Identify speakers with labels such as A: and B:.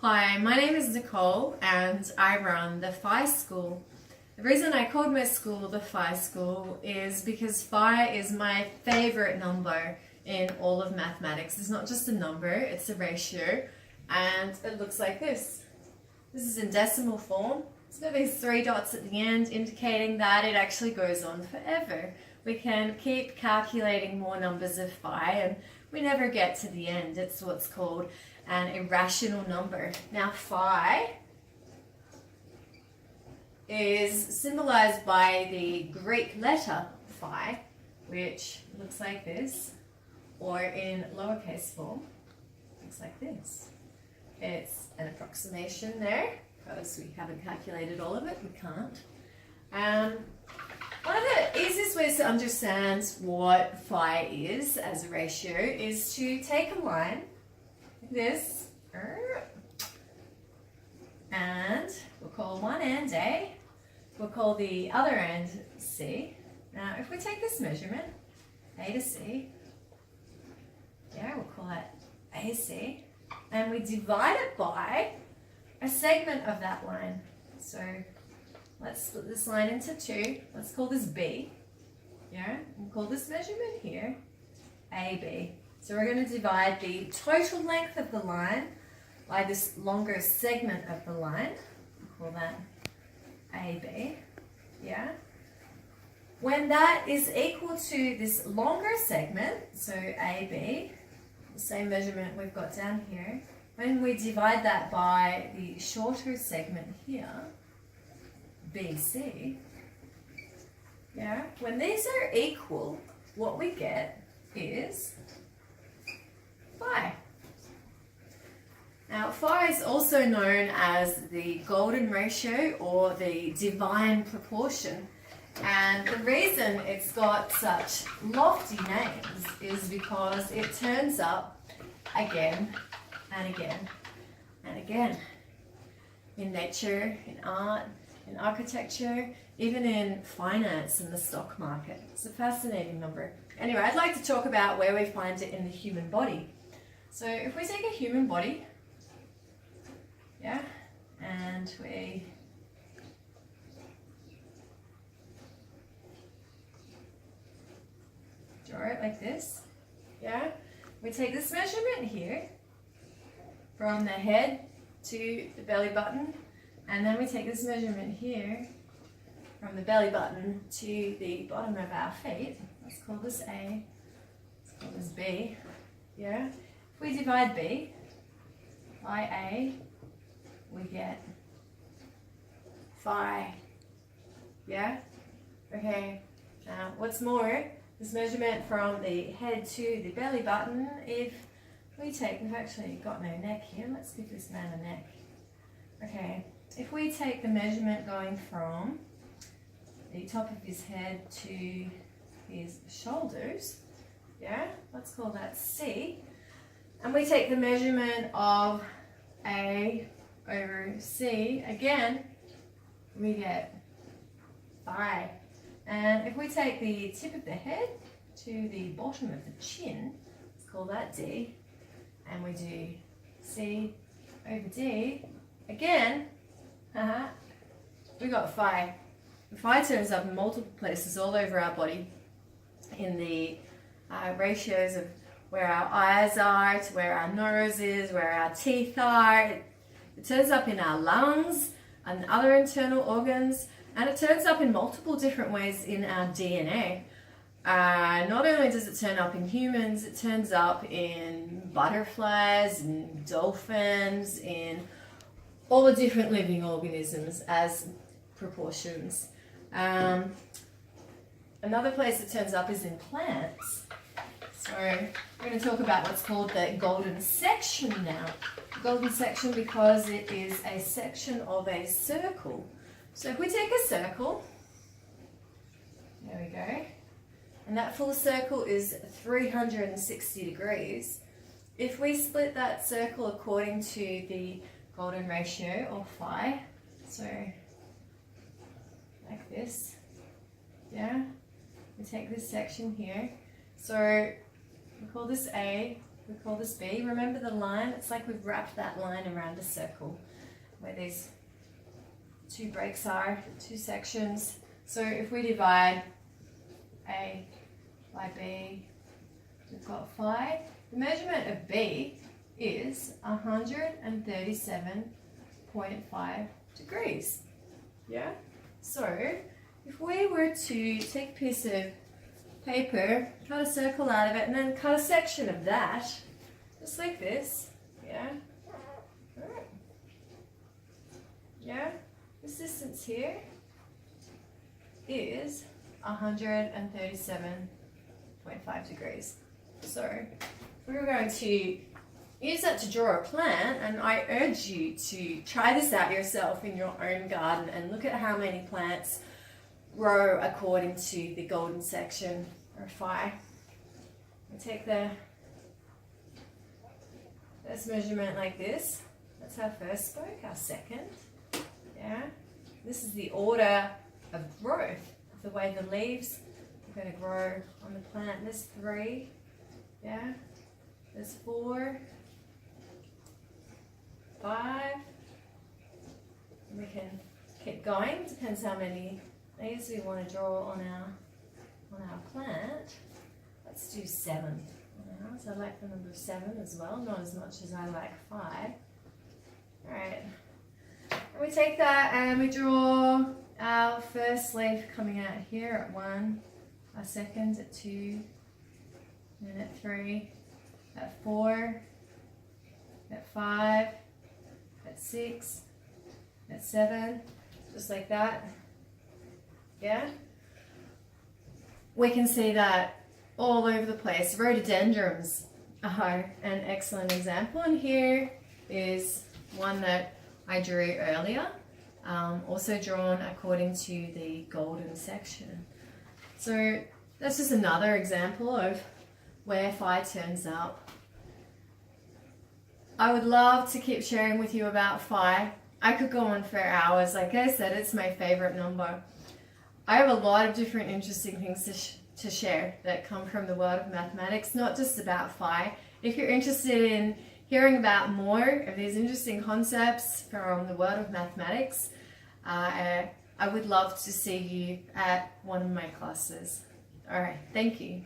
A: Hi, my name is Nicole and I run the Phi School. The reason I called my school the Phi School is because Phi is my favorite number in all of mathematics. It's not just a number, it's a ratio, and it looks like this. This is in decimal form. It's got these 3 dots at the end indicating that it actually goes on forever. We can keep calculating more numbers of Phi and we never get to the end. It's what's called an irrational number. Now Phi is symbolized by the Greek letter Phi, which looks like this, or in lowercase form, looks like this. It's an approximation there, because we haven't calculated all of it, we can't. One of the easiest ways to understand what Phi is as a ratio is to take a line like this, and we'll call one end A, we'll call the other end C. Now if we take this measurement, A to C, yeah, we'll call that AC, and we divide it by a segment of that line. So let's split this line into 2. Let's call this B. Yeah, we'll call this measurement here AB. So we're going to divide the total length of the line by this longer segment of the line. We'll call that AB. Yeah. When that is equal to this longer segment, so AB, the same measurement we've got down here, when we divide that by the shorter segment here, BC, yeah, when these are equal, what we get is Phi. Now, Phi is also known as the golden ratio or the divine proportion. And the reason it's got such lofty names is because it turns up again and again and again in nature, in art, in architecture, even in finance and the stock market. It's a fascinating number. Anyway, I'd like to talk about where we find it in the human body. So if we take a human body, yeah, and we draw it like this, yeah, we take this measurement here from the head to the belly button, and then we take this measurement here from the belly button to the bottom of our feet. Let's call this A, let's call this B, yeah. If we divide B by A, we get Phi, yeah? Okay, now what's more, this measurement from the head to the belly button, if we take, we've actually got no neck here, let's give this man a neck. Okay, if we take the measurement going from the top of his head to his shoulders, yeah, let's call that C, and we take the measurement of A over C, again, we get Phi. And if we take the tip of the head to the bottom of the chin, let's call that D, and we do C over D, again, we got Phi. Phi turns up in multiple places all over our body, in the ratios of where our eyes are, to where our nose is, where our teeth are. It turns up in our lungs and other internal organs, and it turns up in multiple different ways in our DNA. Not only does it turn up in humans, it turns up in butterflies, in dolphins, in all the different living organisms as proportions. Another place it turns up is in plants. So we're going to talk about what's called the golden section now. Golden section because it is a section of a circle. So if we take a circle, there we go, and that full circle is 360 degrees. If we split that circle according to the golden ratio or Phi, so like this, yeah, we take this section here, so we call this A, We call this B. Remember the line? It's like we've wrapped that line around a circle where these two breaks are, two sections. So if we divide A by B, we've got phi. The measurement of B is 137.5 degrees. Yeah? So if we were to take a piece of paper, cut a circle out of it, and then cut a section of that, just like this, yeah? Alright. Yeah? This distance here is 137.5 degrees. So we're going to use that to draw a plant, and I urge you to try this out yourself in your own garden and look at how many plants grow according to the golden section or phi. We take the first measurement like this. That's our first spoke, our second. Yeah. This is the order of growth of the way the leaves are going to grow on the plant. There's 3. Yeah. There's 4, 5. And we can keep going. Depends how many leaves we want to draw on our plant. Let's do 7 now. So I like the number 7 as well, not as much as I like 5. Alright. And we take that and we draw our first leaf coming out here at 1, our second at 2, and at 3, at 4, at 5, at 6, at 7, just like that. Yeah? We can see that all over the place. Rhododendrons are an excellent example, and here is one that I drew earlier, also drawn according to the golden section. So that's just another example of where phi turns up. I would love to keep sharing with you about phi. I could go on for hours. Like I said, it's my favorite number. I have a lot of different interesting things to share that come from the world of mathematics, not just about phi. If you're interested in hearing about more of these interesting concepts from the world of mathematics, I would love to see you at one of my classes. All right, thank you.